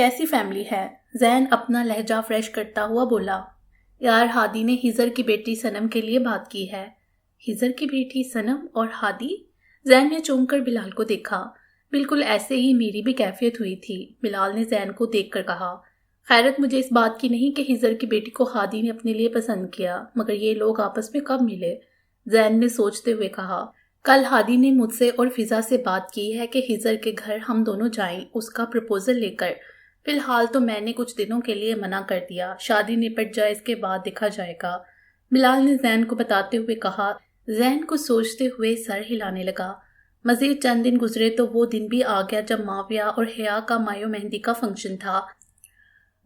کیسی فیملی ہے؟ زین اپنا لہجہ فریش کرتا ہوا بولا۔ یار ہادی نے ہزر کی بیٹی سنم کے لیے بات کی ہے۔ ہزر کی بیٹی سنم اور ہادی؟ زین نے چونک کر بلال کو دیکھا۔ بالکل ایسے ہی میری بھی کیفیت ہوئی تھی، بلال نے زین کو دیکھ کر کہا۔ خیرت مجھے اس بات کی نہیں کہ ہزر کی بیٹی کو ہادی نے اپنے لیے پسند کیا، مگر یہ لوگ آپس میں کب ملے؟ زین نے سوچتے ہوئے کہا۔ کل ہادی نے مجھ سے اور فضا سے بات کی ہے کہ ہزر کے گھر ہم دونوں جائیں اس کا پرپوزل لے کر۔ فی الحال تو میں نے کچھ دنوں کے لیے منع کر دیا، شادی نپٹ جائے اس کے بعد دیکھا جائے گا، بلال نے زین کو بتاتے ہوئے کہا۔ زین کو سوچتے ہوئے سر ہلانے لگا۔ مزید چند دن گزرے تو وہ دن بھی آ گیا جب معاویہ اور حیا کا مایو مہندی کا فنکشن تھا،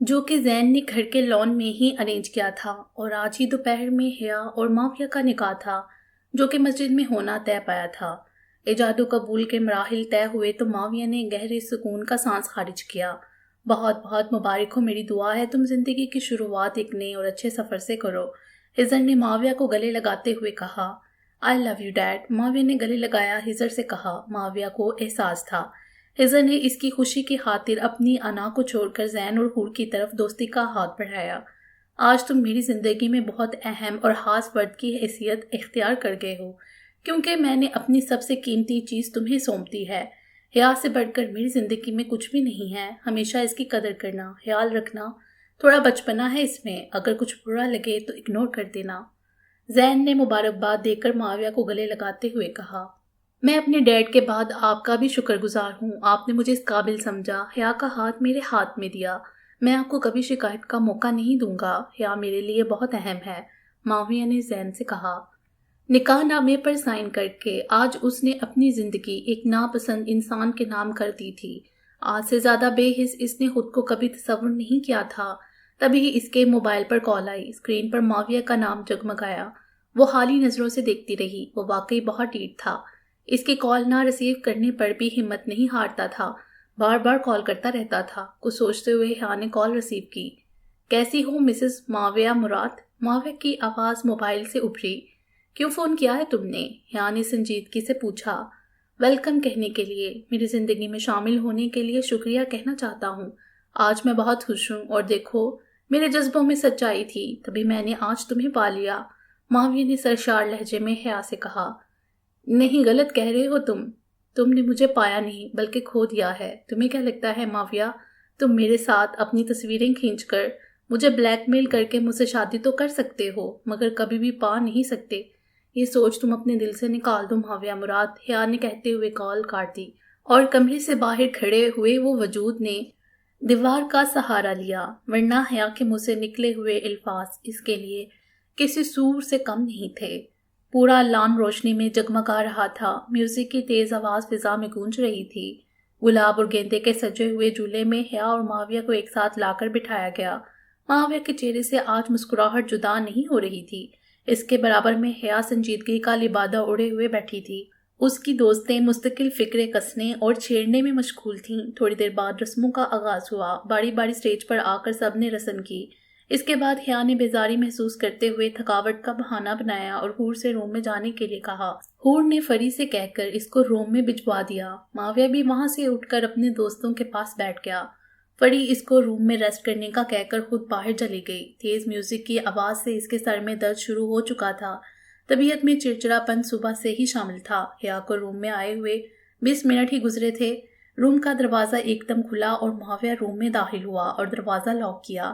جو کہ زین نے گھر کے لان میں ہی ارینج کیا تھا، اور آج ہی دوپہر میں حیا اور معاویہ کا نکاح تھا، جو کہ مسجد میں ہونا طے پایا تھا۔ ایجاد و قبول کے مراحل طے ہوئے تو معاویہ نے گہرے سکون کا سانس خارج کیا۔ بہت بہت مبارک ہو، میری دعا ہے تم زندگی کی شروعات ایک نئے اور اچھے سفر سے کرو، ہزر نے معاویہ کو گلے لگاتے ہوئے کہا۔ I love you ڈیڈ، معاویہ نے گلے لگایا ہزر سے کہا۔ معاویہ کو احساس تھا ہزر نے اس کی خوشی کی خاطر اپنی انا کو چھوڑ کر زین اور حور کی طرف دوستی کا ہاتھ بڑھایا۔ آج تم میری زندگی میں بہت اہم اور خاص فرد کی حیثیت اختیار کر گئے ہو، کیونکہ میں نے اپنی سب سے قیمتی چیز تمہیں سونپ دی ہے۔ حیا سے بڑھ کر میری زندگی میں کچھ بھی نہیں ہے، ہمیشہ اس کی قدر کرنا، خیال رکھنا، تھوڑا بچپنا ہے اس میں، اگر کچھ برا لگے تو اگنور کر دینا۔ زین نے مبارکباد دے کر معاویہ کو گلے لگاتے ہوئے کہا۔ میں اپنے ڈیڈ کے بعد آپ کا بھی شکر گزار ہوں، آپ نے مجھے اس قابل سمجھا، حیا کا ہاتھ میرے ہاتھ میں دیا، میں آپ کو کبھی شکایت کا موقع نہیں دوں گا، حیا میرے لیے بہت اہم ہے، معاویہ نے زین سے کہا۔ نکاح نامے پر سائن کر کے آج اس نے اپنی زندگی ایک ناپسند انسان کے نام کر دی تھی۔ آج سے زیادہ بے حس اس نے خود کو کبھی تصور نہیں کیا تھا۔ تبھی اس کے موبائل پر کال آئی، اسکرین پر معاویہ کا نام جگمگایا۔ وہ حالی نظروں سے دیکھتی رہی، وہ واقعی بہت ڈیٹ تھا۔ اس کی کال نہ ریسیو کرنے پر بھی ہمت نہیں ہارتا تھا، بار بار کال کرتا رہتا تھا۔ کچھ سوچتے ہوئے حیا نے کال ریسیو کی۔ کیسی ہو مسز معاویہ مراد؟ معاویہ کی آواز موبائل سے ابھری۔ کیوں فون کیا ہے تم نے؟ حیا نے سنجیدگی سے پوچھا۔ ویلکم کہنے کے لیے، میری زندگی میں شامل ہونے کے لیے شکریہ کہنا چاہتا ہوں۔ آج میں بہت خوش ہوں، اور دیکھو میرے جذبوں میں سچائی تھی، تبھی میں نے آج تمہیں پا لیا، معاویہ نے سرشار لہجے میں حیا سے کہا۔ نہیں، غلط کہہ رہے ہو تم نے مجھے پایا نہیں بلکہ کھو دیا ہے۔ تمہیں کیا لگتا ہے معاویہ، تم میرے ساتھ اپنی تصویریں کھینچ کر مجھے بلیک میل کر کے مجھ سے شادی تو کر سکتے ہو، مگر کبھی بھی پا نہیں سکتے؟ یہ سوچ تم اپنے دل سے نکال دو معاویہ مراد، حیا نے کہتے ہوئے کال کاٹ دی، اور کمرے سے باہر کھڑے ہوئے وہ وجود نے دیوار کا سہارا لیا، ورنہ حیا کے منہ سے نکلے ہوئے الفاظ اس کے لیے کسی سور سے کم نہیں تھے۔ پورا لان روشنی میں جگمگا رہا تھا، میوزک کی تیز آواز فضا میں گونج رہی تھی۔ گلاب اور گیندے کے سجے ہوئے جھولے میں حیا اور معاویہ کو ایک ساتھ لا کر بٹھایا گیا۔ معاویہ کے چہرے سے آج مسکراہٹ جدا نہیں ہو رہی تھی، اس کے برابر میں حیا سنجیدگی کا لبادہ اڑے ہوئے بیٹھی تھی۔ اس کی دوستیں مستقل فکرے کسنے اور چھیڑنے میں مشغول تھیں۔ تھوڑی دیر بعد رسموں کا آغاز ہوا، باری باری سٹیج پر آ کر سب نے رسم کی۔ اس کے بعد حیا نے بیزاری محسوس کرتے ہوئے تھکاوٹ کا بہانہ بنایا اور حور سے روم میں جانے کے لیے کہا۔ حور نے فری سے کہہ کر اس کو روم میں بھجوا دیا۔ معاویہ بھی وہاں سے اٹھ کر اپنے دوستوں کے پاس بیٹھ گیا۔ فری اس کو روم میں ریسٹ کرنے کا کہہ کر خود باہر چلی گئی۔ تیز میوزک کی آواز سے اس کے سر میں درد شروع ہو چکا تھا، طبیعت میں چڑچڑا پن صبح سے ہی شامل تھا۔ حیا کو روم میں آئے ہوئے 20 منٹ ہی گزرے تھے۔ روم کا دروازہ ایک دم کھلا اور معاویہ روم میں داخل ہوا اور دروازہ لاک کیا۔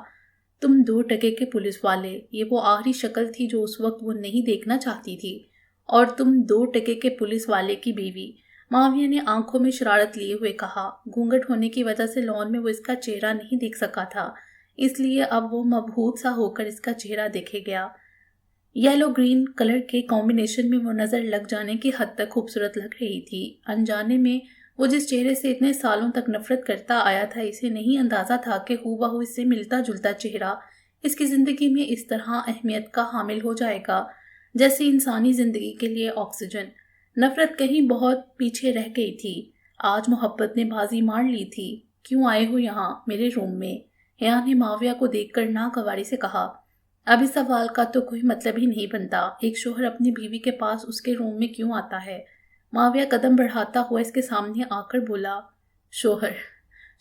تم 2 ٹکے کے پولیس والے، یہ وہ آخری شکل تھی جو اس وقت وہ نہیں دیکھنا چاہتی تھی، اور تم 2 ٹکے کے پولیس والے کی بیوی، معاویہ نے آنکھوں میں شرارت لیے ہوئے کہا۔ گھونگھٹ ہونے کی وجہ سے لان میں وہ اس کا چہرہ نہیں دیکھ سکا تھا، اس لیے اب وہ مبہوت سا ہو کر اس کا چہرہ دیکھے گیا۔ یلو گرین کلر کے کمبینیشن میں وہ نظر لگ جانے کی حد تک خوبصورت لگ رہی تھی۔ انجانے میں وہ جس چہرے سے اتنے سالوں تک نفرت کرتا آیا تھا، اسے نہیں اندازہ تھا کہ ہو بہو اس سے ملتا جلتا چہرہ اس کی زندگی میں اس طرح اہمیت کا حامل ہو جائے گا جیسے انسانی زندگی کے لیے آکسیجن۔ نفرت کہیں بہت پیچھے رہ گئی تھی، آج محبت نے بازی مار لی تھی۔ کیوں آئے ہو یہاں میرے روم میں؟ حیا نے معاویہ کو دیکھ کر ناگواری سے کہا۔ اب اس سوال کا تو کوئی مطلب ہی نہیں بنتا، ایک شوہر اپنی بیوی کے پاس اس کے روم میں کیوں آتا ہے؟ معاویہ قدم بڑھاتا ہوا اس کے سامنے آ کر بولا۔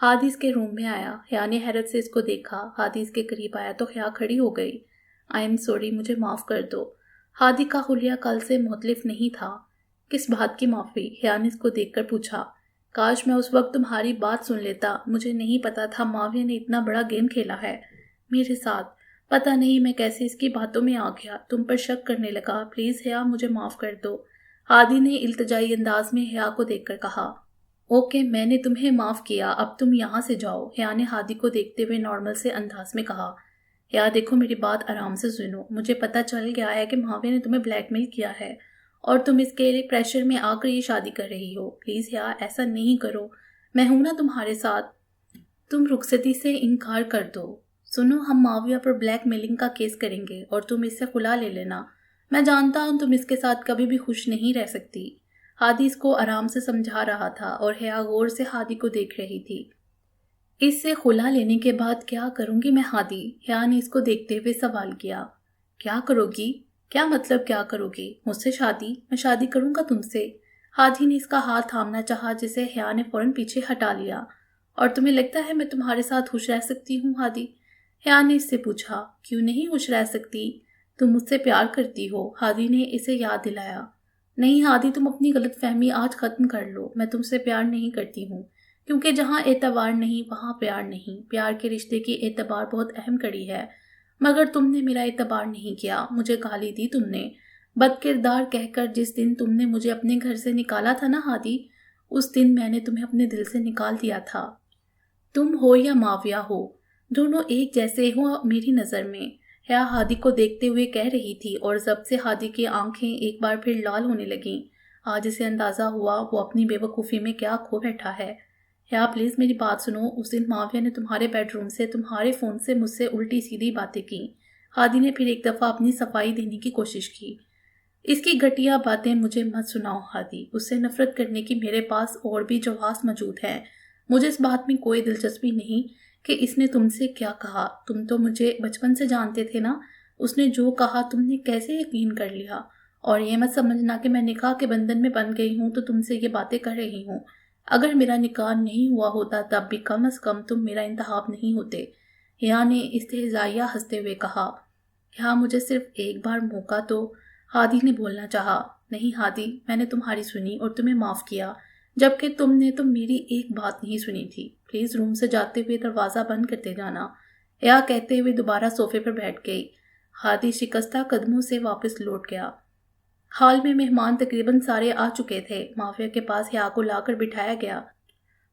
حادث کے روم میں آیا. حیا نے حیرت سے اس کو دیکھا. حادث کے قریب آیا تو حیا کھڑی ہو گئی. آئی ایم سوری، مجھے معاف کر دو. ہادی کا حلیہ کل سے مختلف نہیں تھا. کس بات کی معافی؟ حیا نے اس کو دیکھ کر پوچھا. کاش میں اس وقت تمہاری بات سن لیتا. مجھے نہیں پتا تھا معاویہ نے اتنا بڑا گیم کھیلا ہے میرے ساتھ. پتہ نہیں میں کیسے اس کی باتوں میں آ گیا، تم پر شک کرنے لگا. پلیز حیا، مجھے معاف کر دو. ہادی نے التجائی انداز میں حیا کو دیکھ کر کہا. اوکے، میں نے تمہیں معاف کیا، اب تم یہاں سے جاؤ. حیا نے ہادی کو دیکھتے ہوئے نارمل سے انداز میں کہا. حیا دیکھو، میری بات آرام سے سنو. مجھے پتہ چل گیا ہے کہ معاویہ نے تمہیں بلیک میل کیا ہے اور تم اس کے لیے پریشر میں آ کر یہ شادی کر رہی ہو. پلیز حیا، ایسا نہیں کرو. میں ہوں نا تمہارے ساتھ. تم رخصتی سے انکار کر دو. سنو، ہم معاویہ پر بلیک میلنگ کا کیس کریں گے اور تم اس سے خلا لے لینا. میں جانتا ہوں تم اس کے ساتھ کبھی بھی خوش نہیں رہ سکتی. ہادی اس کو آرام سے سمجھا رہا تھا اور حیا غور سے ہادی کو دیکھ رہی تھی. اس سے خلا لینے کے بعد کیا کروں گی میں ہادی؟ حیا نے اس کو دیکھتے ہوئے سوال کیا. کیا کرو گی؟ کیا مطلب کیا کرو گی؟ مجھ سے شادی؟ میں شادی کروں گا تم سے. ہادی نے اس کا ہاتھ تھامنا چاہا جسے حیا نے فوراً پیچھے ہٹا لیا. اور تمہیں لگتا ہے میں تمہارے ساتھ خوش رہ سکتی ہوں ہادی؟ حیا نے اس سے پوچھا. کیوں نہیں خوش رہ سکتی؟ تم مجھ سے پیار کرتی ہو. ہادی نے اسے یاد دلایا. نہیں ہادی، تم اپنی غلط فہمی آج ختم کر لو. میں تم سے پیار نہیں کرتی ہوں، کیونکہ جہاں اعتبار نہیں وہاں پیار نہیں. پیار کے رشتے کی اعتبار بہت اہم کڑی ہے، مگر تم نے میرا اعتبار نہیں کیا. مجھے گالی دی تم نے، بد کردار کہہ کر. جس دن تم نے مجھے اپنے گھر سے نکالا تھا نا ہادی، اس دن میں نے تمہیں اپنے دل سے نکال دیا تھا. تم ہو یا معاویہ ہو، دونوں ایک جیسے ہو میری نظر میں. حیا ہادی کو دیکھتے ہوئے کہہ رہی تھی اور ضبط سے ہادی کی آنکھیں ایک بار پھر لال ہونے لگیں. آج اسے اندازہ ہوا وہ اپنی بے وقوفی میں کیا کھو بیٹھا ہے. حیا پلیز میری بات سنو. اس دن معاویہ نے تمہارے بیڈ روم سے تمہارے فون سے مجھ سے الٹی سیدھی باتیں کی. ہادی نے پھر ایک دفعہ اپنی صفائی دینے کی کوشش کی. اس کی گھٹیا باتیں مجھے مت سناؤ ہادی. اس سے نفرت کرنے کی میرے پاس اور بھی جواز موجود ہیں. مجھے اس بات میں کوئی دلچسپی نہیں کہ اس نے تم سے کیا کہا. تم تو مجھے بچپن سے جانتے تھے نا. اس نے جو کہا تم نے کیسے یقین کر لیا؟ اور یہ مت سمجھنا کہ میں نکاح کے بندھن میں بن گئی ہوں تو تم سے یہ باتیں کر رہی ہوں. اگر میرا نکاح نہیں ہوا ہوتا تب بھی کم از کم تم میرا انتخاب نہیں ہوتے. حیا نے استہزائیہ ہنستے ہوئے کہا. حیا مجھے صرف ایک بار موقع دو. ہادی نے بولنا چاہا. نہیں ہادی، میں نے تمہاری سنی اور تمہیں معاف کیا، جبکہ تم نے تو میری ایک بات نہیں سنی تھی. پلیز روم سے جاتے ہوئے دروازہ بند کرتے جانا. حیا کہتے ہوئے دوبارہ صوفے پر بیٹھ گئی. ہادی شکستہ قدموں سے واپس لوٹ گیا. ہال میں مہمان تقریباً سارے آ چکے تھے. معاویہ کے پاس حیا کو لا کر بٹھایا گیا.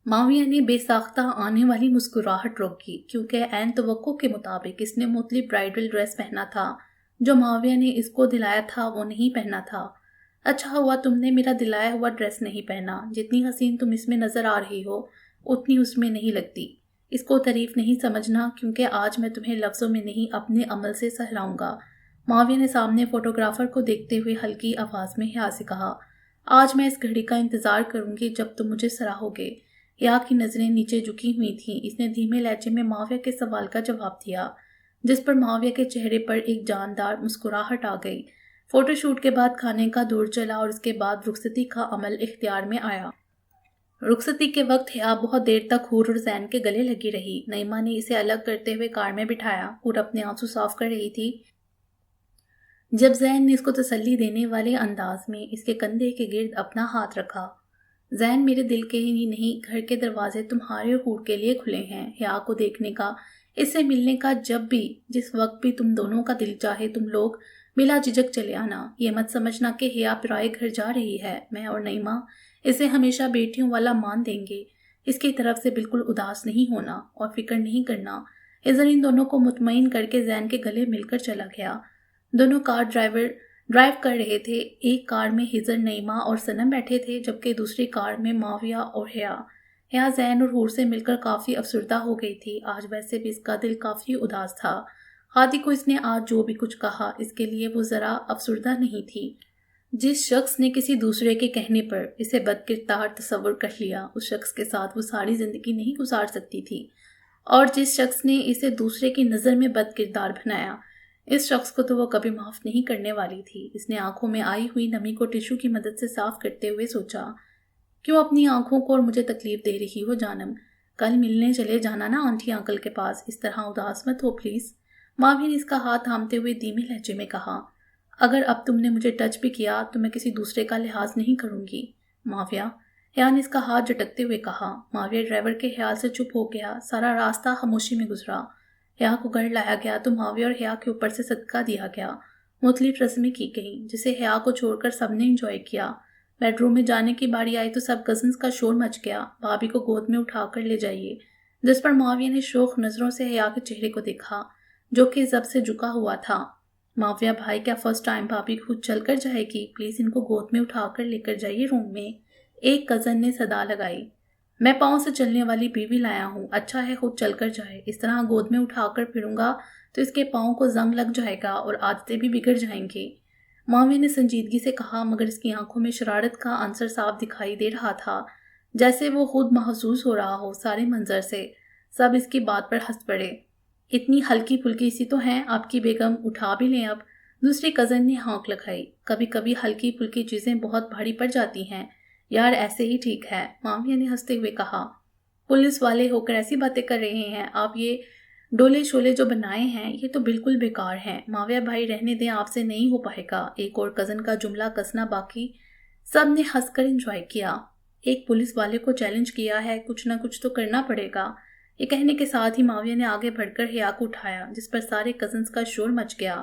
معاویہ نے بے ساختہ آنے والی مسکراہٹ روکی، کیونکہ عین توقع کے مطابق اس نے مختلف برائڈل ڈریس پہنا تھا. جو معاویہ نے اس کو دلایا تھا وہ نہیں پہنا تھا. اچھا ہوا تم نے میرا دلایا ہوا ڈریس نہیں پہنا. جتنی حسین تم اس میں نظر آ رہی ہو اتنی اس میں نہیں لگتی. اس کو تعریف نہیں سمجھنا، کیونکہ آج میں تمہیں لفظوں میں نہیں اپنے عمل سے سہلاؤں گا. معاویہ نے سامنے فوٹوگرافر کو دیکھتے ہوئے ہلکی آواز میں حیا سے کہا. آج میں اس گھڑی کا انتظار کروں گی جب تم مجھے سراہو گے. حیا کی نظریں نیچے جھکی ہوئی تھیں. اس نے دھیمے لہجے میں معاویہ کے سوال کا جواب دیا، جس پر معاویہ کے چہرے پر ایک جاندار مسکراہٹ آ گئی. فوٹو شوٹ کے بعد کھانے کا دور چلا اور اس کے بعد رخصتی کا عمل اختیار میں آیا. رخصتی کے وقت حیا بہت دیر تک حور اور زین کے گلے لگی رہی. نعیمہ نے اسے الگ کرتے ہوئے کار میں بٹھایا. حور اپنے آنسو صاف کر رہی تھی جب زین نے اس کو تسلی دینے والے انداز میں اس کے کندھے کے گرد اپنا ہاتھ رکھا. زین، میرے دل کے ہی نہیں گھر کے دروازے تمہارے اور حور کے لیے کھلے ہیں. حیا کو دیکھنے کا، اس سے ملنے کا، جب بھی جس وقت بھی تم دونوں کا دل چاہے تم لوگ بلا جھجک چلے آنا. یہ مت سمجھنا کہ حیا پرائے گھر جا رہی ہے. میں اور نعیمہ اسے ہمیشہ بیٹیوں والا مان دیں گے. اس کی طرف سے بالکل اداس نہیں ہونا اور فکر نہیں کرنا. ہزر ان دونوں کو مطمئن کر کے زین کے گلے مل کر چلا گیا. دونوں کار ڈرائیو کر رہے تھے. ایک کار میں ہزر، نعیمہ اور صنم بیٹھے تھے، جبکہ دوسری کار میں معاویہ اور حیا. حیا زین اور حور سے مل کر کافی افسردہ ہو گئی تھی. آج ویسے بھی اس کا دل کافی اداس تھا. ہادی کو اس نے آج جو بھی کچھ کہا اس کے لیے وہ ذرا افسردہ نہیں تھی. جس شخص نے کسی دوسرے کے کہنے پر اسے بد کردار تصور کر لیا، اس شخص کے ساتھ وہ ساری زندگی نہیں گزار سکتی تھی. اور جس شخص نے اسے دوسرے کی نظر میں بد کردار بنایا، اس شخص کو تو وہ کبھی معاف نہیں کرنے والی تھی. اس نے آنکھوں میں آئی ہوئی نمی کو ٹشو کی مدد سے صاف کرتے ہوئے سوچا. کیوں اپنی آنکھوں کو اور مجھے تکلیف دے رہی ہو جانم؟ کل ملنے چلے جانا نا آنٹی انکل کے پاس، اس طرح اداس مت ہو پلیز۔ معاویہ نے اس کا ہاتھ تھامتے ہوئے دھیمے لہجے میں کہا۔ اگر اب تم نے مجھے ٹچ بھی کیا تو میں کسی دوسرے کا لحاظ نہیں کروں گی معاویہ، حیا نے اس کا ہاتھ جھٹکتے ہوئے کہا۔ معاویہ ڈرائیور کے خیال سے چپ ہو گیا۔ سارا راستہ خاموشی میں گزرا۔ حیا کو گھر لایا گیا تو معاویہ اور حیا کے اوپر سے صدقہ دیا گیا۔ مختلف رسمیں کی گئیں جسے حیا کو چھوڑ کر سب نے انجوائے کیا۔ بیڈ روم میں جانے کی باری آئی تو سب کزنز کا شور مچ گیا۔ بھابھی کو گود میں اٹھا کر لے جائیے، جس پر معاویہ نے شوق نظروں سے حیا کے چہرے کو دیکھا جو کہ ضب سے جھکا ہوا تھا۔ معاویہ بھائی، کیا فرسٹ ٹائم بھابھی خود چل کر جائے گی؟ پلیز ان کو گود میں اٹھا کر لے کر جائیے روم میں، ایک کزن نے صدا لگائی۔ میں پاؤں سے چلنے والی بیوی لایا ہوں، اچھا ہے خود چل کر جائے، اس طرح گود میں اٹھا کر پھروں گا تو اس کے پاؤں کو زنگ لگ جائے گا اور عادتیں بھی بگڑ جائیں گی۔ معاویہ نے سنجیدگی سے کہا، مگر اس کی آنکھوں میں شرارت کا عنصر صاف دکھائی دے رہا تھا، جیسے وہ خود محظوظ ہو رہا ہو سارے منظر سے۔ سب اس کی بات پر ہنس پڑے۔ اتنی ہلکی پھلکی سی تو ہیں آپ کی بیگم، اٹھا بھی لیں اب، دوسری کزن نے ہانک لگائی۔ کبھی کبھی ہلکی پھلکی چیزیں بہت بھاری پڑ جاتی ہیں یار، ایسے ہی ٹھیک ہے، معاویہ نے ہنستے ہوئے کہا۔ پولیس والے ہو کر ایسی باتیں کر رہے ہیں آپ، یہ ڈولے شولے جو بنائے ہیں یہ تو بالکل بیکار ہیں۔ معاویہ بھائی رہنے دیں، آپ سے نہیں ہو پائے گا، ایک اور کزن کا جملہ کسنا باقی سب نے ہنس کر انجوائے کیا۔ ایک پولیس والے کو چیلنج کیا ہے، کچھ نہ کچھ تو کرنا پڑے گا۔ یہ کہنے کے ساتھ ہی معاویہ نے آگے بڑھ کر حیا کو اٹھایا، جس پر سارے کزنز کا شور مچ گیا۔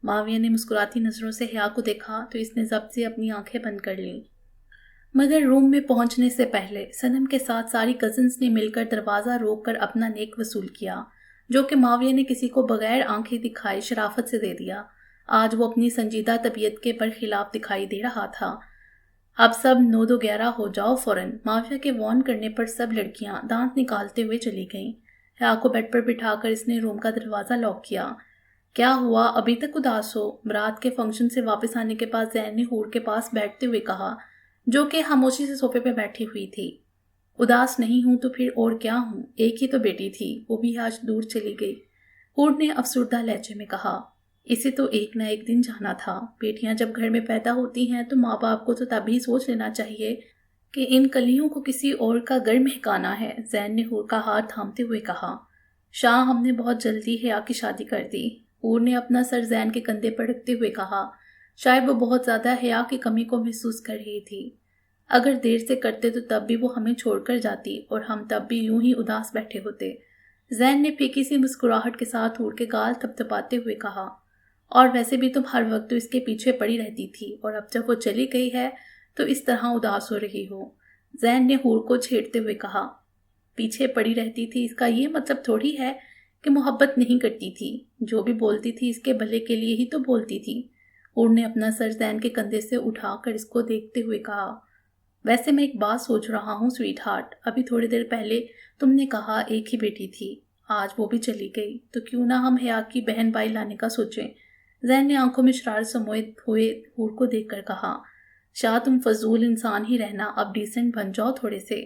معاویہ نے مسکراتی نظروں سے حیا کو دیکھا تو اس نے ضبط سے اپنی آنکھیں بند کر لیں۔ مگر روم میں پہنچنے سے پہلے صنم کے ساتھ ساری کزنز نے مل کر دروازہ روک کر اپنا نیک وصول کیا، جو کہ معاویہ نے کسی کو بغیر آنکھیں دکھائے شرافت سے دے دیا۔ آج وہ اپنی سنجیدہ طبیعت کے برخلاف دکھائی دے رہا تھا۔ اب سب 9-11 ہو جاؤ فوراً۔ معاویہ کے وارن کرنے پر سب لڑکیاں دانت نکالتے ہوئے چلی گئیں۔ حیا کو بیڈ پر بٹھا کر اس نے روم کا دروازہ لاک کیا۔ کیا ہوا، ابھی تک اداس ہو؟ برات کے فنکشن سے واپس آنے کے بعد زین نے حور کے پاس بیٹھتے ہوئے کہا، جو کہ خاموشی سے صوفے پہ بیٹھی ہوئی تھی۔ اداس نہیں ہوں تو پھر اور کیا ہوں، ایک ہی تو بیٹی تھی، وہ بھی آج دور چلی گئی، حور نے افسردہ لہجے میں کہا۔ اسے تو ایک نہ ایک دن جانا تھا۔ بیٹیاں جب گھر میں پیدا ہوتی ہیں تو ماں باپ کو تو تبھی سوچ لینا چاہیے کہ ان کلیوں کو کسی اور کا گھر مہکانا ہے، زین نے حور کا ہاتھ تھامتے ہوئے کہا۔ شاہ، ہم نے بہت جلدی حیا کی شادی کر دی، حور نے اپنا سر زین کے کندھے پر رکھتے ہوئے کہا۔ شاید وہ بہت زیادہ حیا کی کمی کو محسوس کر رہی تھی۔ اگر دیر سے کرتے تو تب بھی وہ ہمیں چھوڑ کر جاتی اور ہم تب بھی یوں ہی اداس بیٹھے ہوتے، زین نے پھیکی سی مسکراہٹ کے ساتھ حور کے گال تھپتھپاتے ہوئے کہا۔ اور ویسے بھی تم ہر وقت تو اس کے پیچھے پڑی رہتی تھی، اور اب جب وہ چلی گئی ہے تو اس طرح اداس ہو رہی ہو، زین نے حور کو چھیڑتے ہوئے کہا۔ پیچھے پڑی رہتی تھی، اس کا یہ مطلب تھوڑی ہے کہ محبت نہیں کرتی تھی، جو بھی بولتی تھی اس کے بھلے کے لیے ہی تو بولتی تھی۔ حور نے اپنا سر زین کے کندھے سے اٹھا کر اس کو دیکھتے ہوئے کہا۔ ویسے میں ایک بات سوچ رہا ہوں سویٹ ہارٹ، ابھی تھوڑی دیر پہلے تم نے کہا ایک ہی بیٹی تھی، آج وہ بھی چلی گئی، تو کیوں نہ ہم حیا کی بہن بھائی لانے کا سوچیں؟ زین نے آنکھوں میں شرارت سموئے ہوئے حور کو دیکھ کر کہا۔ شاہ، تم فضول انسان ہی رہنا، اب ڈیسنٹ بن جاؤ تھوڑے سے،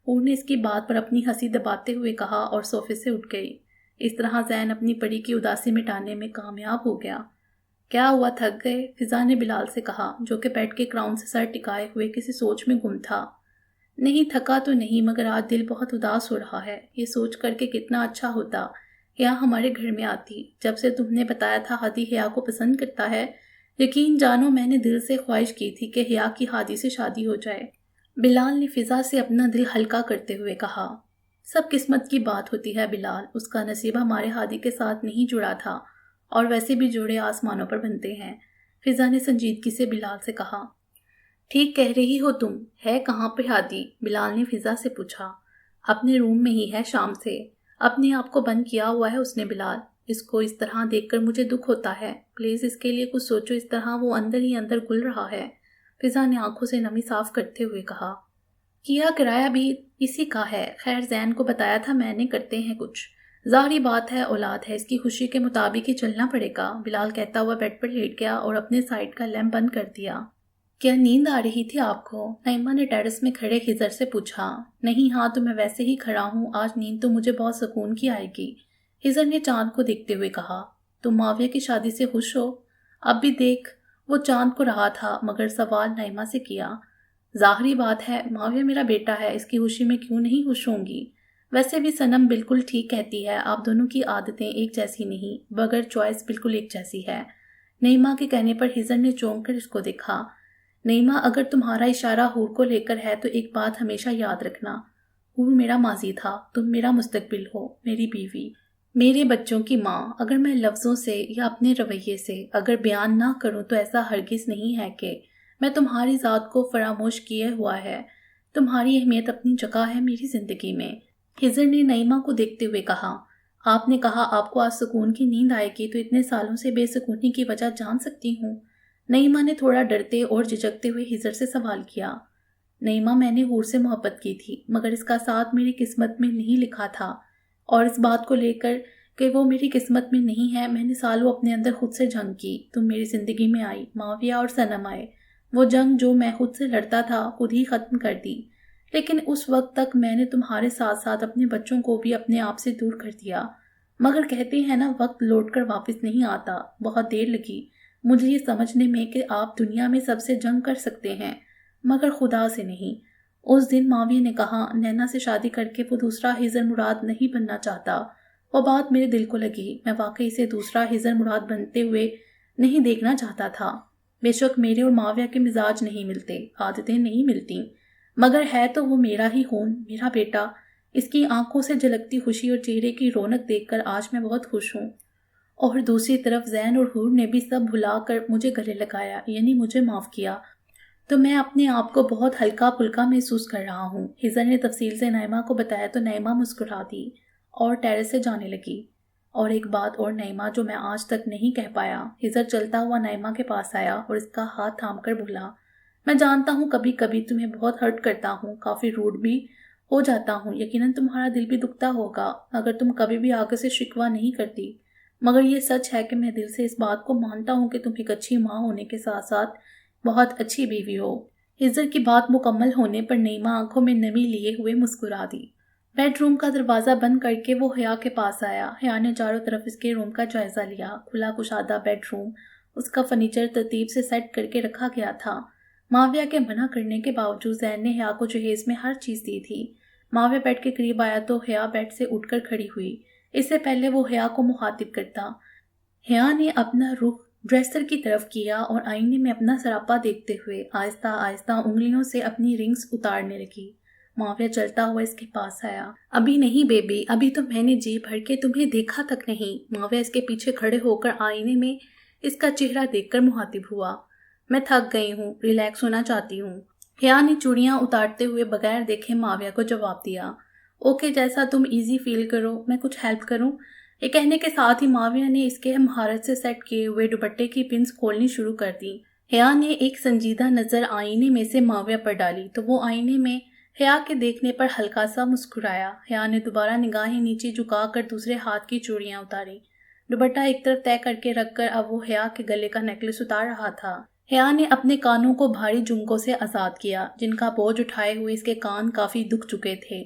حور نے اس کی بات پر اپنی ہنسی دباتے ہوئے کہا اور صوفے سے اٹھ گئی۔ اس طرح زین اپنی پری کی اداسی مٹانے میں کامیاب ہو گیا۔ کیا ہوا، تھک گئے؟ فضا نے بلال سے کہا، جو کہ بیڈ کے کراؤن سے سر ٹکائے ہوئے کسی سوچ میں گم تھا۔ نہیں، تھکا تو نہیں، مگر آج دل بہت اداس ہو رہا ہے، یہ سوچ کر کہ کتنا اچھا ہوتا حیا ہمارے گھر میں آتی۔ جب سے تم نے بتایا تھا ہادی حیا کو پسند کرتا ہے، یقین جانو میں نے دل سے خواہش کی تھی کہ حیا کی ہادی سے شادی ہو جائے۔ بلال نے فضا سے اپنا دل ہلکا کرتے ہوئے کہا۔ سب قسمت کی بات ہوتی ہے بلال، اس کا نصیب ہمارے ہادی کے ساتھ نہیں جڑا تھا، اور ویسے بھی جوڑے آسمانوں پر بنتے ہیں، فضا نے سنجیدگی سے بلال سے کہا۔ ٹھیک کہہ رہی ہو تم، ہے کہاں پہ ہادی؟ بلال نے فضا سے پوچھا۔ اپنے روم میں ہی ہے، شام سے اپنے آپ کو بند کیا ہوا ہے اس نے بلال، اس کو اس طرح دیکھ کر مجھے دکھ ہوتا ہے، پلیز اس کے لیے کچھ سوچو، اس طرح وہ اندر ہی اندر گل رہا ہے، فضا نے آنکھوں سے نمی صاف کرتے ہوئے کہا۔ کیا کرایہ بھی اسی کا ہے، خیر زین کو بتایا تھا میں نے، کرتے ہیں کچھ، ظاہری بات ہے اولاد ہے، اس کی خوشی کے مطابق ہی چلنا پڑے گا، بلال کہتا ہوا بیڈ پر لیٹ گیا اور اپنے سائڈ کا لیمپ بند کر دیا۔ کیا نیند آ رہی تھی آپ کو؟ نعیمہ نے ٹیرس میں کھڑے خضر سے پوچھا۔ نہیں، ہاں تو میں ویسے ہی کھڑا ہوں، آج نیند تو مجھے بہت سکون کی آئے گی، خضر نے چاند کو دیکھتے ہوئے کہا۔ تم معاویہ کی شادی سے خوش ہو؟ اب بھی دیکھ، وہ چاند کو رہا تھا مگر سوال نعیمہ سے کیا۔ ظاہری بات ہے، معاویہ میرا بیٹا ہے، اس کی خوشی میں کیوں نہیں خوش ہوں گی؟ ویسے بھی سنم بالکل ٹھیک کہتی ہے، آپ دونوں کی عادتیں ایک جیسی نہیں، بغیر چوائس بالکل ایک جیسی ہے۔ نعیمہ کے کہنے پر ہزر نے چونک کر اس کو دیکھا۔ نعیمہ، اگر تمہارا اشارہ حور کو لے کر ہے تو ایک بات ہمیشہ یاد رکھنا، حور میرا ماضی تھا، تم میرا مستقبل ہو، میری بیوی، میرے بچوں کی ماں۔ اگر میں لفظوں سے یا اپنے رویے سے اگر بیان نہ کروں تو ایسا ہرگز نہیں ہے کہ میں تمہاری ذات کو فراموش کیے ہوا ہے۔ تمہاری اہمیت اپنی جگہ ہے میری زندگی میں۔ ہزر نے نعیمہ کو دیکھتے ہوئے کہا، آپ نے کہا آپ کو آج سکون کی نیند آئے گی، تو اتنے سالوں سے بے سکونی کی وجہ جان سکتی ہوں؟ نعیمہ نے تھوڑا ڈرتے اور جھجکتے ہوئے ہزر سے سوال کیا۔ نعیمہ، میں نے حور سے محبت کی تھی، مگر اس کا ساتھ میری قسمت میں نہیں لکھا تھا، اور اس بات کو لے کر کہ وہ میری قسمت میں نہیں ہے میں نے سالوں اپنے اندر خود سے جنگ کی۔ تم میری زندگی میں آئی، معاویہ اور سنم آئے، وہ جنگ جو میں خود سے لڑتا تھا خود ہی ختم کر دی، لیکن اس وقت تک میں نے تمہارے ساتھ ساتھ اپنے بچوں کو بھی اپنے آپ سے دور کر دیا۔ مگر کہتے ہیں نا، وقت لوٹ کر واپس نہیں آتا۔ بہت دیر لگی مجھے یہ سمجھنے میں کہ آپ دنیا میں سب سے جنگ کر سکتے ہیں مگر خدا سے نہیں۔ اس دن معاویہ نے کہا، نینا سے شادی کر کے وہ دوسرا ہزر مراد نہیں بننا چاہتا۔ وہ بات میرے دل کو لگی، میں واقعی اسے دوسرا ہزر مراد بنتے ہوئے نہیں دیکھنا چاہتا تھا۔ بے شک میرے اور معاویہ کے مزاج نہیں ملتے، عادتیں نہیں ملتی، مگر ہے تو وہ میرا ہی خون، میرا بیٹا۔ اس کی آنکھوں سے جھلکتی خوشی اور چہرے کی رونق دیکھ کر آج میں بہت خوش ہوں۔ اور دوسری طرف زین اور حور نے بھی سب بھلا کر مجھے گلے لگایا، یعنی مجھے معاف کیا، تو میں اپنے آپ کو بہت ہلکا پھلکا محسوس کر رہا ہوں۔ ہزر نے تفصیل سے نعیمہ کو بتایا تو نعیمہ مسکرا دی اور ٹیرس سے جانے لگی۔ اور ایک بات اور نعیمہ جو میں آج تک نہیں کہہ پایا۔ ہزر چلتا ہوا نعیمہ کے پاس آیا اور اس کا ہاتھ تھام کر بولا، میں جانتا ہوں کبھی کبھی تمہیں بہت ہرٹ کرتا ہوں، کافی روڈ بھی ہو جاتا ہوں، یقیناً تمہارا دل بھی دکھتا ہوگا اگر تم کبھی بھی آگے سے شکوہ نہیں کرتی، مگر یہ سچ ہے کہ میں دل سے اس بات کو مانتا ہوں کہ تم ایک اچھی ماں ہونے کے ساتھ ساتھ بہت اچھی بیوی ہو۔ ہزر کی بات مکمل ہونے پر نعیمہ آنکھوں میں نمی لیے ہوئے مسکرا دی۔ بیڈ روم کا دروازہ بند کر کے وہ حیا کے پاس آیا۔ حیا نے چاروں طرف اس کے روم کا جائزہ لیا۔ کھلا کشادہ بیڈ روم، اس کا فرنیچر ترتیب سے سیٹ کر کے رکھا گیا تھا۔ معاویہ کے منع کرنے کے باوجود زین نے حیا کو جہیز میں ہر چیز دی تھی۔ معاویہ بیڈ کے قریب آیا تو حیا بیڈ سے اٹھ کر کھڑی ہوئی، اس سے پہلے وہ حیا کو مخاطب کرتا۔ حیا نے اپنا رخ ڈریسر کی طرف کیا اور آئینے میں اپنا سراپا دیکھتے ہوئے آہستہ آہستہ انگلیوں سے اپنی رنگز اتارنے لگی۔ معاویہ چلتا ہوا اس کے پاس آیا۔ ابھی نہیں بیبی، ابھی تو میں نے جی بھر کے تمہیں دیکھا تک نہیں۔ معاویہ اس کے پیچھے کھڑے ہو کر آئینے میں اس کا چہرہ دیکھ کر مخاطب ہوا۔ میں تھک گئی ہوں، ریلیکس ہونا چاہتی ہوں۔ حیا نے چوڑیاں اتارتے ہوئے بغیر دیکھے معاویہ کو جواب دیا۔ اوکے، جیسا تم ایزی فیل کرو، میں کچھ ہیلپ کروں؟ یہ کہنے کے ساتھ ہی معاویہ نے اس کے مہارت سے سیٹ کیے ہوئے دوپٹے کی پنس کھولنی شروع کر دی۔ حیا نے ایک سنجیدہ نظر آئینے میں سے معاویہ پر ڈالی تو وہ آئینے میں حیا کے دیکھنے پر ہلکا سا مسکرایا۔ حیا نے دوبارہ نگاہیں نیچے جھکا کر دوسرے ہاتھ کی چوڑیاں اتاری۔ دوپٹہ ایک طرف طے کر کے رکھ کر اب وہ حیا کے گلے کا نیکلس اتار رہا تھا۔ حیا نے اپنے کانوں کو بھاری جھمکوں سے آزاد کیا، جن کا بوجھ اٹھائے ہوئے اس کے کان کافی دکھ چکے تھے۔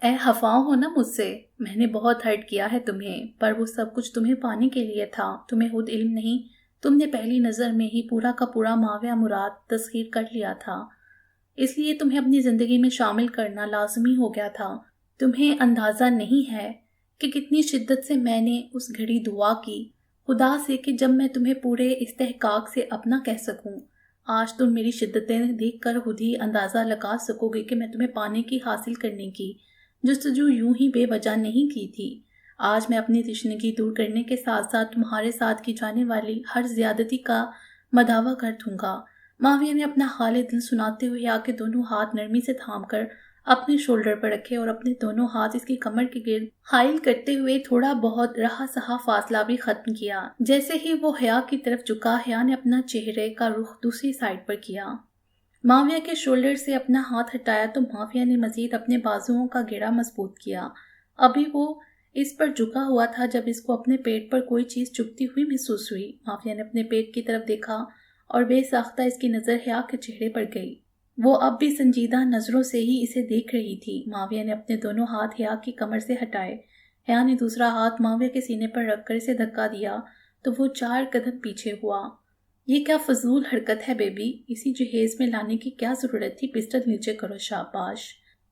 اے خفا ہو نا مجھ سے، میں نے بہت ہرٹ کیا ہے تمہیں، پر وہ سب کچھ تمہیں پانے کے لیے تھا۔ تمہیں خود علم نہیں، تم نے پہلی نظر میں ہی پورا کا پورا معاویہ مراد تسخیر کر لیا تھا، اس لیے تمہیں اپنی زندگی میں شامل کرنا لازمی ہو گیا تھا۔ تمہیں اندازہ نہیں ہے کہ کتنی شدت سے میں نے اس گھڑی دعا کی خدا سے کہ جب میں تمہیں پورے استحقاق سے اپنا کہہ سکوں۔ آج تم میری شدتیں دیکھ کر خود ہی اندازہ لگا سکو گے کہ میں تمہیں پانے کی، حاصل کرنے کی جستجو یوں ہی بے وجہ نہیں کی تھی۔ آج میں اپنی تشنگی دور کرنے کے ساتھ ساتھ تمہارے ساتھ کی جانے والی ہر زیادتی کا مداوع کر دوں گا۔ معاویہ نے اپنا حال دل سناتے ہوئے حیا کے دونوں ہاتھ نرمی سے تھام کر اپنے شولڈر پر رکھے اور اپنے دونوں ہاتھ اس کی کمر کے گرد حائل کرتے ہوئے تھوڑا بہت رہا سہا فاصلہ بھی ختم کیا۔ جیسے ہی وہ حیا کی طرف جھکا، حیا نے اپنا چہرے کا رخ دوسری سائڈ پر کیا۔ معاویہ کے شولڈر سے اپنا ہاتھ ہٹایا تو معاویہ نے مزید اپنے بازوؤں کا گھیرا مضبوط کیا۔ ابھی وہ اس پر جھکا ہوا تھا جب اس کو اپنے پیٹ پر کوئی چیز چبھتی ہوئی محسوس ہوئی۔ معاویہ نے اپنے پیٹ کی طرف دیکھا اور بے ساختہ اس کی نظر حیا کے چہرے پر گئی۔ وہ اب بھی سنجیدہ نظروں سے ہی اسے دیکھ رہی تھی۔ معاویہ نے اپنے دونوں ہاتھ حیا کی کمر سے ہٹائے۔ حیا نے دوسرا ہاتھ معاویہ کے سینے پر رکھ کر اسے دھکا دیا تو وہ 4 قدم پیچھے ہوا۔ یہ کیا فضول حرکت ہے بیبی، اسی جہیز میں لانے کی کیا ضرورت تھی؟ پسٹل نیچے کرو، شاباش۔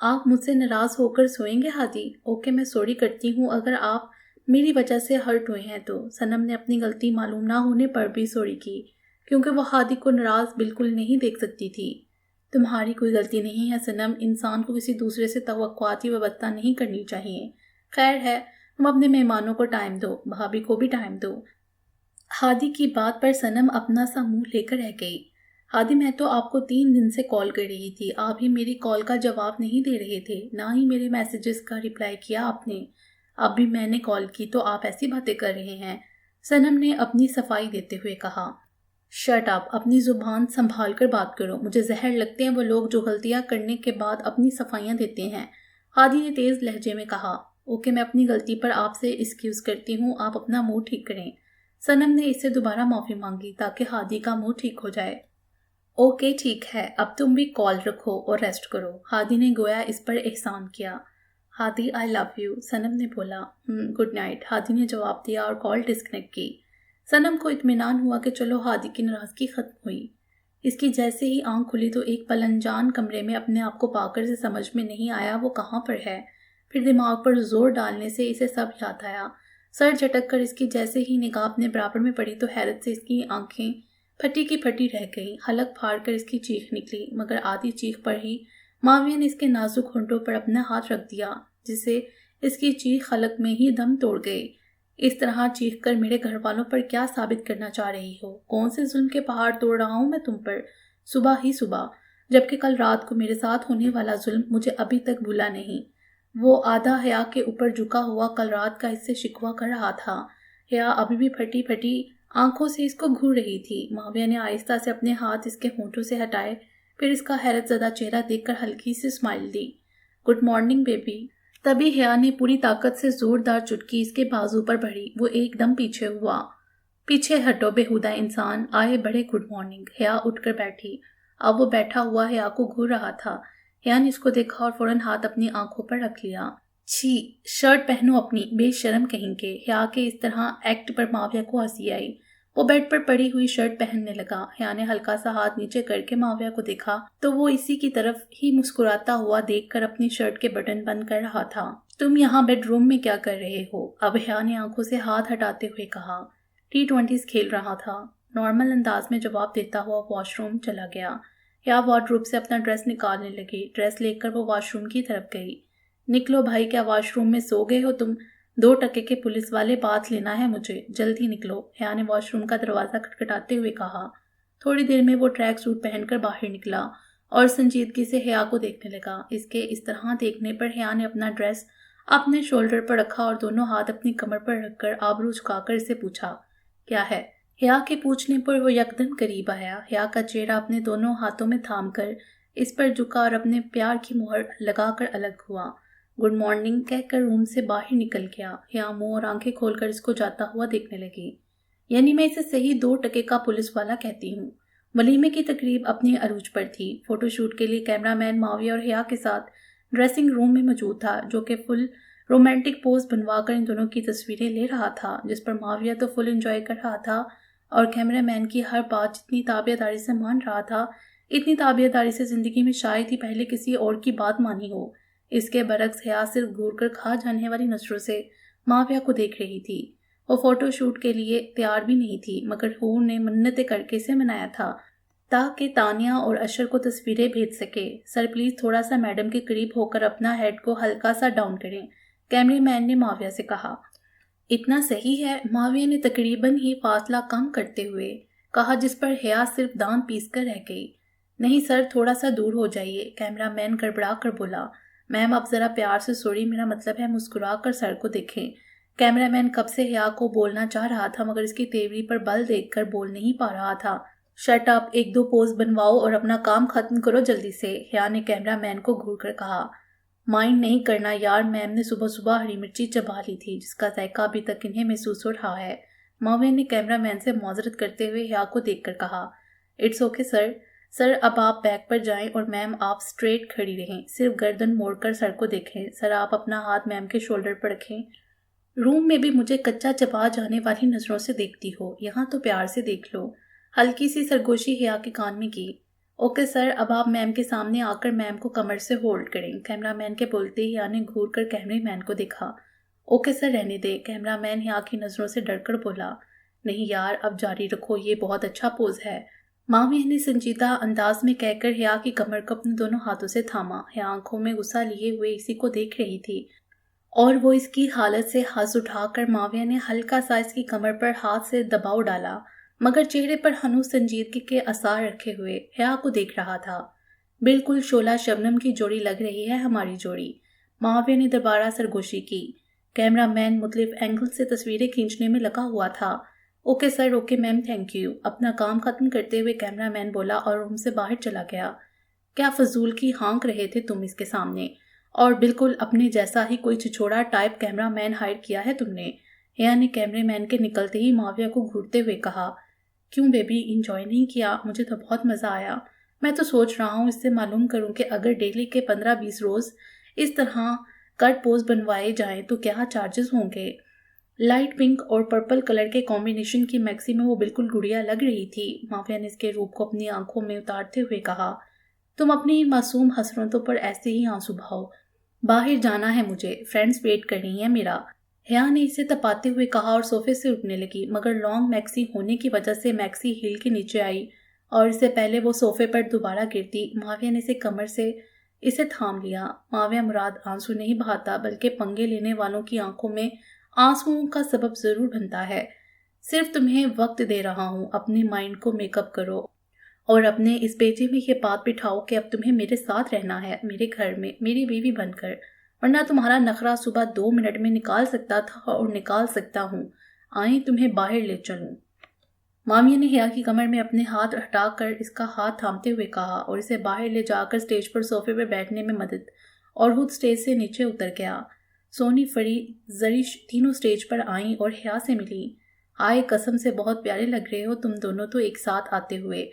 آپ مجھ سے ناراض ہو کر سوئیں گے ہادی؟ اوکے میں سوری کرتی ہوں اگر آپ میری وجہ سے ہرٹ ہوئے ہیں تو۔ صنم نے اپنی غلطی معلوم نہ ہونے پر بھی سوری کی کیونکہ وہ ہادی کو ناراض بالکل نہیں دیکھ سکتی تھی۔ تمہاری کوئی غلطی نہیں ہے صنم، انسان کو کسی دوسرے سے توقعاتی وابستہ نہیں کرنی چاہیے۔ خیر ہے، تم اپنے مہمانوں کو ٹائم دو، بھابھی کو بھی ٹائم دو۔ ہادی کی بات پر صنم اپنا سا منہ لے کر رہ گئی۔ ہادی میں تو آپ کو 3 دن سے کال کر رہی تھی، آپ ہی میری کال کا جواب نہیں دے رہے تھے، نہ ہی میرے میسیجز کا رپلائی کیا آپ نے۔ اب بھی میں نے کال کی تو آپ ایسی باتیں کر رہے ہیں، صنم نے اپنی صفائی دیتے ہوئے کہا۔ شٹ اپ، اپنی زبان سنبھال کر بات کرو، مجھے زہر لگتے ہیں وہ لوگ جو غلطیاں کرنے کے بعد اپنی صفائیاں دیتے ہیں، ہادی نے تیز لہجے میں کہا۔ اوکے میں اپنی غلطی پر آپ سے ایکسکیوز کرتی ہوں، آپ اپنا منہ ٹھیک کریں۔ صنم نے اس سے دوبارہ معافی مانگی تاکہ ہادی کا منہ ٹھیک ہو جائے۔ اوکے ٹھیک ہے، اب تم بھی کال رکھو اور ریسٹ کرو، ہادی نے گویا اس پر احسان کیا۔ ہادی آئی لو یو، صنم نے بولا۔ گڈ نائٹ، ہادی نے جواب دیا اور کال ڈسکنیکٹ کی۔ صنم کو اطمینان ہوا کہ چلو ہادی کی ناراضگی ختم ہوئی۔ اس کی جیسے ہی آنکھ کھلی تو ایک پل انجان کمرے میں اپنے آپ کو پا کر سے سمجھ میں نہیں آیا وہ کہاں پر ہے۔ پھر دماغ پر زور ڈالنے سے اسے سب یاد آیا۔ سر جھٹک کر اس کی جیسے ہی نگاہ اپنے برابر میں پڑی تو حیرت سے اس کی آنکھیں پھٹی کی پھٹی رہ گئیں، حلق پھاڑ کر اس کی چیخ نکلی، مگر آدھی چیخ پر ہی معاویہ نے اس کے نازک ہونٹوں پر اپنا ہاتھ رکھ دیا جس سے اس کی چیخ حلق میں ہی دم توڑ گئی۔ اس طرح چیخ کر میرے گھر والوں پر کیا ثابت کرنا چاہ رہی ہو؟ کون سے ظلم کے پہاڑ توڑ رہا ہوں میں تم پر، صبح ہی صبح، جبکہ کل رات کو میرے ساتھ ہونے والا ظلم مجھے ابھی تک بھولا نہیں۔ وہ آدھا حیا کے اوپر جھکا ہوا کل رات کا اس سے شکوہ کر رہا تھا۔ حیا ابھی بھی پھٹی پھٹی آنکھوں سے اس کو گھور رہی تھی۔ معاویہ نے آہستہ سے اپنے ہاتھ اس کے ہونٹوں سے ہٹائے، پھر اس کا حیرت زدہ چہرہ دیکھ کر ہلکی سی اسمائل دی۔ Good morning baby. تبھی حیا نے پوری طاقت سے زوردار چٹکی اس کے بازو پر بھری، وہ ایک دم پیچھے ہوا۔ پیچھے ہٹو بےہودہ انسان، آئے بڑے گڈ مارننگ۔ حیا اٹھ کر بیٹھی، اب وہ بیٹھا ہوا حیا کو گھور رہا تھا۔ حیا نے اس کو دیکھا اور فوراً ہاتھ اپنی آنکھوں پر رکھ لیا۔ چھی، شرٹ پہنو اپنی، بے شرم کہیں کے۔ حیا کے اس طرح ایکٹ پر معاویہ کو ہنسی آئی۔ وہ بیڈ پر پڑی ہوئی شرٹ پہننے لگا۔ حیا نے ہلکا سا ہاتھ نیچے کر کے معاویہ کو دیکھا تو وہ اسی کی طرف ہی مسکراتا ہوا دیکھ کر اپنی شرٹ کے بٹن بند کر رہا تھا۔ تم یہاں بیڈ روم میں کیا کر رہے ہو؟ اب حیا نے آنکھوں سے ہاتھ ہٹاتے ہوئے کہا۔ T20 کھیل رہا تھا، نارمل انداز میں جواب دیتا ہوا واش روم چلا گیا۔ حیا وارڈروب سے اپنا ڈریس نکالنے لگی، ڈریس لے کر وہ واش روم کی طرف گئی۔ نکلو بھائی، کیا واش روم میں سو گئے ہو تم؟ 2 ٹکے کے پولیس والے بات لینا ہے مجھے، جلدی نکلو، حیا نے واش روم کا دروازہ کھٹکھٹاتے ہوئے کہا۔ تھوڑی دیر میں وہ ٹریک سوٹ پہن کر باہر نکلا اور سنجیدگی سے حیا کو دیکھنے لگا۔ اس کے اس طرح دیکھنے پر حیا نے اپنا ڈریس اپنے شولڈر پر رکھا اور دونوں ہاتھ اپنی کمر پر رکھ کر آبرو جھکا کر اسے پوچھا، کیا ہے؟ حیا کے پوچھنے پر وہ یکدم قریب آیا، حیا کا چہرہ اپنے دونوں ہاتھوں میں تھام کر اس پر جھکا اور اپنے پیار کی مہر لگا کر الگ ہوا۔ گڈ مارننگ کہہ کر روم سے باہر نکل گیا۔ حیا منہ اور آنکھیں کھول کر اس کو جاتا ہوا دیکھنے لگی۔ یعنی میں اسے صحیح 2 ٹکے کا پولیس والا کہتی ہوں۔ ولیمے کی تقریب اپنے عروج پر تھی۔ فوٹو شوٹ کے لیے کیمرہ مین معاویہ اور حیا کے ساتھ ڈریسنگ روم میں موجود تھا، جو کہ فل رومانٹک پوز بنوا کر ان دونوں کی تصویریں لے رہا تھا، جس پر معاویہ تو فل انجوائے کر رہا تھا اور کیمرہ مین کی ہر بات جتنی تابعہ داری سے مان رہا تھا، اتنی تابعہ داری سے زندگی میں شاید ہی پہلے کسی اور کی بات مانی ہو۔ اس کے برعکس حیا صرف گھور کر کھا جانے والی نظروں سے معاویہ کو دیکھ رہی تھی۔ وہ فوٹو شوٹ کے لیے تیار بھی نہیں تھی، مگر حور نے منتیں کر کے اسے منایا تھا تاکہ تانیہ اور اشر کو تصویریں بھیج سکے۔ سر پلیز تھوڑا سا میڈم کے قریب ہو کر اپنا ہیڈ کو ہلکا سا ڈاؤن کریں، کیمرے مین نے معاویہ سے کہا۔ اتنا صحیح ہے، معاویہ نے تقریباً ہی فاصلہ کم کرتے ہوئے کہا، جس پر حیا صرف دان پیس کر رہ گئی۔ نہیں سر، تھوڑا سا دور ہو جائیے، کیمرہ مین گڑبڑا کر بولا۔ میم اب ذرا پیار سے سوری، میرا مطلب ہے مسکرا کر سر کو دیکھیں۔ کیمرہ مین کب سے حیا کو بولنا چاہ رہا تھا مگر اس کی تیوری پر بل دیکھ کر بول نہیں پا رہا تھا۔ شٹ اپ، 1-2 پوز بنواؤ اور اپنا کام ختم کرو جلدی سے، حیا نے کیمرہ مین کو گھور کر کہا۔ مائنڈ نہیں کرنا یار، میم نے صبح صبح ہری مرچی چبا لی تھی جس کا ذائقہ ابھی تک انہیں محسوس ہو رہا ہے، معاویہ نے کیمرہ مین سے معذرت کرتے ہوئے حیا کو دیکھ کر کہا۔ It's okay sir. سر اب آپ بیک پر جائیں اور میم آپ سٹریٹ کھڑی رہیں، صرف گردن موڑ کر سر کو دیکھیں۔ سر آپ اپنا ہاتھ میم کے شولڈر پر رکھیں۔ روم میں بھی مجھے کچا چبا جانے والی نظروں سے دیکھتی ہو، یہاں تو پیار سے دیکھ لو، ہلکی سی سرگوشی حیا کے کان میں کی۔ اوکے سر، اب آپ میم کے سامنے آ کر میم کو کمر سے ہولڈ کریں۔ کیمرہ مین کے بولتے ہی حیا نے گھور کر کیمرے مین کو دیکھا۔ اوکے سر، رہنے دے، کیمرہ مین حیا کی نظروں سے ڈر کر بولا۔ نہیں یار، اب جاری رکھو، یہ بہت اچھا پوز ہے، معاویہ نے سنجیدہ انداز میں کہہ کر حیا کی کمر کو اپنے دونوں ہاتھوں سے تھاما۔ حیا آنکھوں میں غصہ لیے ہوئے اسی کو دیکھ رہی تھی اور وہ اس کی حالت سے ہاتھ اٹھا کر معاویہ نے ہلکا سا اس کی کمر پر ہاتھ سے دباؤ ڈالا، مگر چہرے پر ہنوز سنجیدگی کے آثار رکھے ہوئے حیا کو دیکھ رہا تھا۔ بالکل شعلہ شبنم کی جوڑی لگ رہی ہے ہماری جوڑی، معاویہ نے دوبارہ سرگوشی کی۔ کیمرہ مین مختلف اینگل سے تصویریں کھینچنے میں لگا ہوا تھا۔ Okay sir, okay ma'am, thank you, اپنا کام ختم کرتے ہوئے کیمرہ مین بولا اور روم سے باہر چلا گیا۔ کیا فضول کی ہانک رہے تھے تم اس کے سامنے، اور بالکل اپنے جیسا ہی کوئی چھچوڑا ٹائپ کیمرہ مین ہائر کیا ہے تم نے، حیا نے کیمرے مین کے نکلتے ہی معاویہ کو گھورتے ہوئے کہا۔ کیوں بیبی، انجوائے نہیں کیا؟ مجھے تو بہت مزہ آیا۔ میں تو سوچ رہا ہوں اس سے معلوم کروں کہ اگر ڈیلی کے 15-20 روز اس طرح کٹ پوز بنوائے جائیں تو کیا چارجز ہوں گے۔ لائٹ پنک اور پرپل کلر کے کمبینیشن کی میکسی میں وہ بالکل گڑیا لگ رہی تھی۔ معاویہ نے اس کے روپ کو اپنی آنکھوں میں اتارتے ہوئے کہا، تم اپنی معصوم حسرتوں پر ایسے ہی آنسو بہاؤ، باہر جانا ہے مجھے، فرینڈز ویٹ کر رہی ہیں میرا، حیا نے اسے تپاتے ہوئے کہا اور صوفے سے اٹھنے لگی، مگر لانگ میکسی ہونے کی وجہ سے میکسی ہیل کے نیچے آئی اور اس سے پہلے وہ صوفے پر دوبارہ گرتی معاویہ نے اسے کمر سے اسے تھام لیا۔ معاویہ مراد آنسو نہیں بہاتا بلکہ پنگے لینے والوں کی آنکھوں میں آنسوؤں کا سبب ضرور بنتا ہے۔ صرف تمہیں وقت دے رہا ہوں، اپنے مائنڈ کو میک اپ کرو اور اپنے اس بیٹے میں یہ بات بٹھاؤ کہ اب تمہیں میرے ساتھ رہنا ہے، میرے گھر میں میری بیوی بن کر، ورنہ تمہارا نخرہ صبح 2 منٹ میں نکال سکتا تھا اور نکال سکتا ہوں، آئیں تمہیں باہر لے چلوں۔ معاویہ نے حیا کی کمر میں اپنے ہاتھ ہٹا کر اس کا ہاتھ تھامتے ہوئے کہا اور اسے باہر لے جا کر اسٹیج پر صوفے پر بیٹھنے میں مدد، اور خود اسٹیج سے نیچے اتر گیا۔ سونی، فری، زرش تینوں اسٹیج پر آئیں اور حیا سے ملی۔ آئے قسم سے بہت پیارے لگ رہے ہو تم دونوں تو ایک ساتھ آتے ہوئے،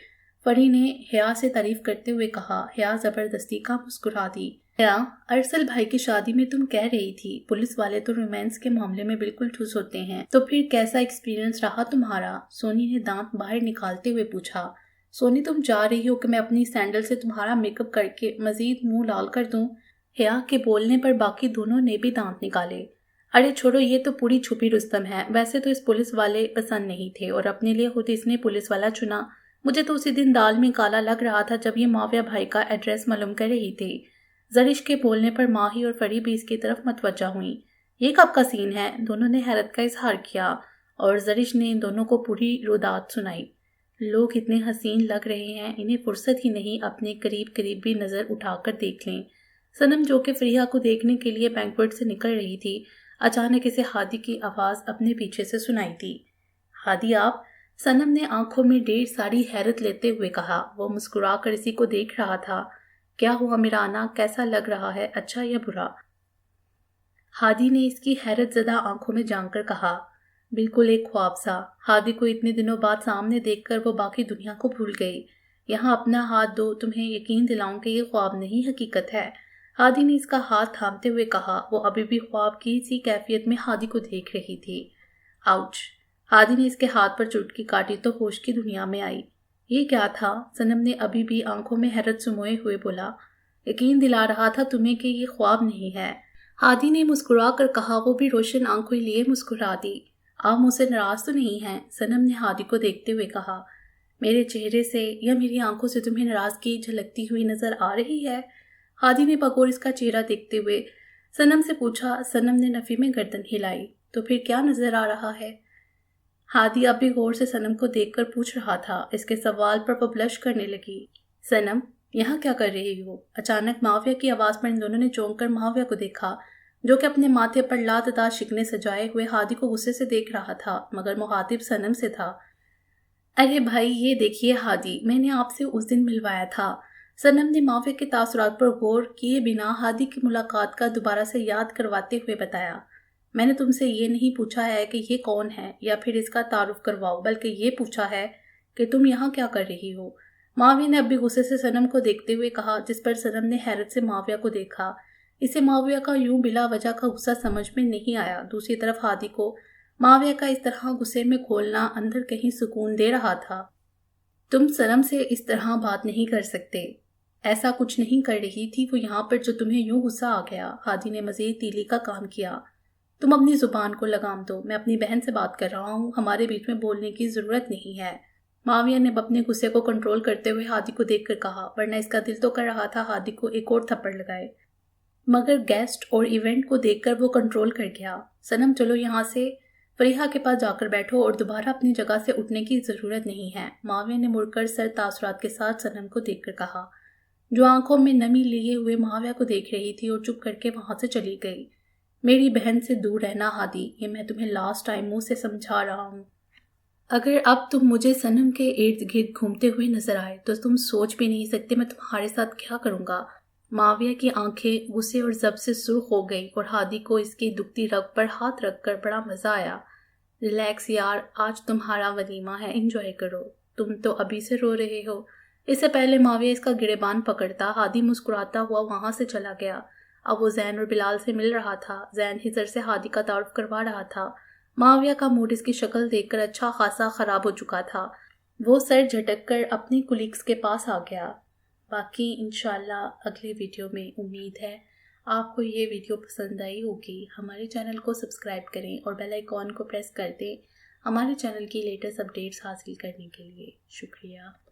فری نے حیا سے تعریف کرتے ہوئے کہا۔ حیا زبردستی کا مسکرا دی۔ حیا، ارسل بھائی کی شادی میں تم کہہ رہی تھی پولیس والے تو رومانس کے معاملے میں بالکل ٹھوس ہوتے ہیں، تو پھر کیسا ایکسپیرینس رہا تمہارا؟ سونی نے دانت باہر نکالتے ہوئے پوچھا۔ سونی، تم چاہ رہی ہو کہ میں اپنی سینڈل سے تمہارا میک اپ کر کے مزید منہ لال کر دوں؟ حیا کے بولنے پر باقی دونوں نے بھی دانت نکالے۔ ارے چھوڑو، یہ تو پوری چھپی رستم ہے، ویسے تو اس پولیس والے پسند نہیں تھے اور اپنے لیے خود اس نے پولیس والا چنا، مجھے تو اسی دن دال میں کالا لگ رہا تھا جب یہ معاویہ بھائی کا ایڈریس معلوم کر رہی تھی۔ زرش کے بولنے پر ماہی اور فری بھی اس کی طرف متوجہ ہوئیں۔ یہ کب کا سین ہے؟ دونوں نے حیرت کا اظہار کیا اور زرش نے ان دونوں کو پوری رودات سنائی۔ لوگ اتنے حسین لگ رہے ہیں، انہیں فرصت ہی نہیں اپنے قریب قریب بھی نظر اٹھا کر دیکھ لیں۔ صنم جو کہ فریحہ کو دیکھنے کے لیے بینکویٹ سے نکل رہی تھی، اچانک اسے ہادی کی آواز اپنے پیچھے سے سنائی دی۔ ہادی آپ؟ صنم نے آنکھوں میں ڈھیر ساری حیرت لیتے ہوئے کہا۔ وہ مسکرا کر اسی کو دیکھ رہا تھا۔ کیا ہوا میرا آنا؟ کیسا لگ رہا ہے، اچھا یا برا؟ ہادی نے اس کی حیرت زدہ آنکھوں میں جان کر کہا، بالکل ایک خواب سا۔ ہادی کو اتنے دنوں بعد سامنے دیکھ کر وہ باقی دنیا کو بھول گئی۔ یہاں اپنا ہاتھ دو، تمہیں یقین دلاؤں کہ یہ خواب نہیں حقیقت ہے۔ ہادی نے اس کا ہاتھ تھامتے ہوئے کہا۔ وہ ابھی بھی خواب کی سی کیفیت میں ہادی کو دیکھ رہی تھی۔ آؤچ! ہادی نے اس کے ہاتھ پر چٹکی کاٹی تو ہوش کی دنیا میں آئی۔ یہ کیا تھا؟ صنم نے ابھی بھی آنکھوں میں حیرت سموئے ہوئے بولا۔ یقین دلا رہا تھا تمہیں کہ یہ خواب نہیں ہے، ہادی نے مسکرا کر کہا۔ وہ بھی روشن آنکھیں لیے مسکرا دی۔ آپ مجھ سے ناراض تو نہیں ہیں؟ صنم نے ہادی کو دیکھتے ہوئے کہا۔ میرے چہرے سے یا میری آنکھوں سے تمہیں ناراضگی جھلکتی ہوئی نظر آ رہی ہے؟ ہادی نے بغور اس کا چہرہ دیکھتے ہوئے صنم سے پوچھا۔ صنم نے نفی میں گردن ہلائی۔ تو پھر کیا نظر آ رہا ہے؟ ہادی اب بھی غور سے صنم کو دیکھ کر پوچھ رہا تھا۔ اس کے سوال پر وہ بلش کرنے لگی۔ صنم، یہاں کیا کر رہی ہو؟ اچانک معاویہ کی آواز پر ان دونوں نے چونک کر معاویہ کو دیکھا، جو کہ اپنے ماتھے پر لاتعداد شکنیں سجائے ہوئے ہادی کو غصے سے دیکھ رہا تھا، مگر مخاطب صنم سے تھا۔ ارے بھائی، یہ دیکھیے ہادی، میں نے آپ سے اس دن ملوایا تھا۔ صنم نے معاویہ کے تاثرات پر غور کیے بنا ہادی کی ملاقات کا دوبارہ سے یاد کرواتے ہوئے بتایا۔ میں نے تم سے یہ نہیں پوچھا ہے کہ یہ کون ہے یا پھر اس کا تعارف کرواؤ، بلکہ یہ پوچھا ہے کہ تم یہاں کیا کر رہی ہو؟ معاویہ نے اب بھی غصے سے صنم کو دیکھتے ہوئے کہا، جس پر صنم نے حیرت سے معاویہ کو دیکھا۔ اسے معاویہ کا یوں بلا وجہ کا غصہ سمجھ میں نہیں آیا۔ دوسری طرف ہادی کو معاویہ کا اس طرح غصے میں کھولنا اندر کہیں سکون دے رہا تھا۔ تم سنم سے اس طرح بات نہیں کر سکتے، ایسا کچھ نہیں کر رہی تھی وہ یہاں پر جو تمہیں یوں غصہ آ گیا۔ ہادی نے مزید تیلی کا کام کیا۔ تم اپنی زبان کو لگام دو، میں اپنی بہن سے بات کر رہا ہوں، ہمارے بیچ میں بولنے کی ضرورت نہیں ہے۔ معاویہ نے اپنے غصے کو کنٹرول کرتے ہوئے ہادی کو دیکھ کر کہا، ورنہ اس کا دل تو کر رہا تھا ہادی کو ایک اور تھپڑ لگائے، مگر گیسٹ اور ایونٹ کو دیکھ کر وہ کنٹرول کر گیا۔ سنم چلو یہاں سے فریحہ کے پاس جا کر بیٹھو اور دوبارہ اپنی جگہ سے اٹھنے کی ضرورت نہیں ہے۔ معاویہ نے مڑ کر سر تاثرات کے ساتھ سنم کو دیکھ کر کہا، جو آنکھوں میں نمی لیے ہوئے معاویہ کو دیکھ رہی تھی اور چپ کر کے وہاں سے چلی گئی۔ میری بہن سے دور رہنا ہادی، یہ میں تمہیں لاسٹ ٹائم منہ سے سمجھا رہا ہوں۔ اگر اب تم مجھے سنم کے ارد گرد گھومتے ہوئے نظر آئے تو تم سوچ بھی نہیں سکتے میں تمہارے ساتھ کیا کروں گا۔ معاویہ کی آنکھیں غصے اور ضبط سے سرخ ہو گئی اور ہادی کو اس کی دکھتی رگ پر ہاتھ رکھ کر بڑا مزہ آیا۔ ریلیکس یار، آج تمہارا ولیمہ ہے، انجوائے کرو، تم تو ابھی سے رو رہے ہو۔ اس سے پہلے معاویہ اس کا گریبان پکڑتا، ہادی مسکراتا ہوا وہاں سے چلا گیا۔ اب وہ زین اور بلال سے مل رہا تھا۔ زین ہزر سے ہادی کا تعارف کروا رہا تھا۔ معاویہ کا موڈ اس کی شکل دیکھ کر اچھا خاصا خراب ہو چکا تھا۔ وہ سر جھٹک کر اپنی کولیگز کے پاس آ گیا۔ باقی انشاءاللہ اگلے ویڈیو میں امید ہے آپ کو یہ ویڈیو پسند آئی ہوگی۔ ہمارے چینل کو سبسکرائب کریں اور بیل آئیکن کو پریس کر دیں ہمارے چینل کی لیٹسٹ اپڈیٹس حاصل کرنے کے لیے۔ شکریہ۔